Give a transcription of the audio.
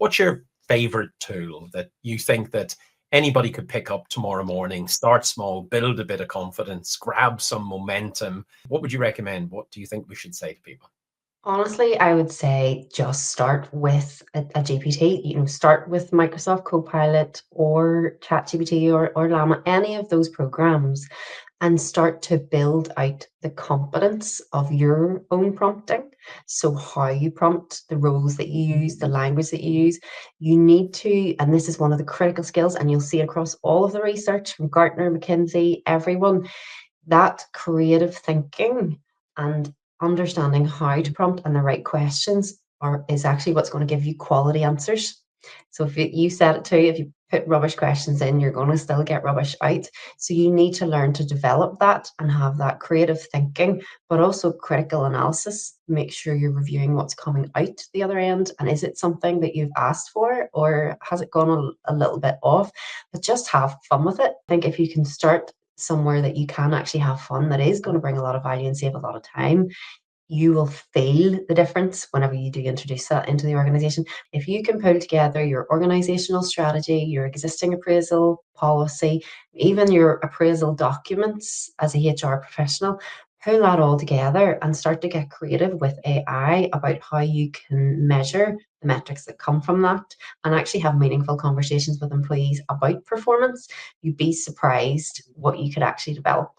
What's your favorite tool that you think that anybody could pick up tomorrow morning, start small, build a bit of confidence, grab some momentum? What would you recommend? What do you think we should say to people? Honestly, I would say just start with a GPT. Start with Microsoft Copilot or ChatGPT or Llama, any of those programs, and start to build out the competence of your own prompting. So how you prompt, the rules that you use, the language that you use, you need to, and this is one of the critical skills, and you'll see across all of the research from Gartner, McKinsey, everyone, that creative thinking and understanding how to prompt and the right questions is actually what's going to give you quality answers. So if you said it too, if you put rubbish questions in, you're going to still get rubbish out. So you need to learn to develop that and have that creative thinking, but also critical analysis. Make sure you're reviewing what's coming out the other end. And is it something that you've asked for, or has it gone a little bit off? But just have fun with it. I think if you can start somewhere that you can actually have fun, that is going to bring a lot of value and save a lot of time, you will feel the difference whenever you do introduce that into the organization. If you can pull together your organizational strategy, your existing appraisal policy, even your appraisal documents as a HR professional, pull that all together and start to get creative with AI about how you can measure the metrics that come from that and actually have meaningful conversations with employees about performance, you'd be surprised what you could actually develop.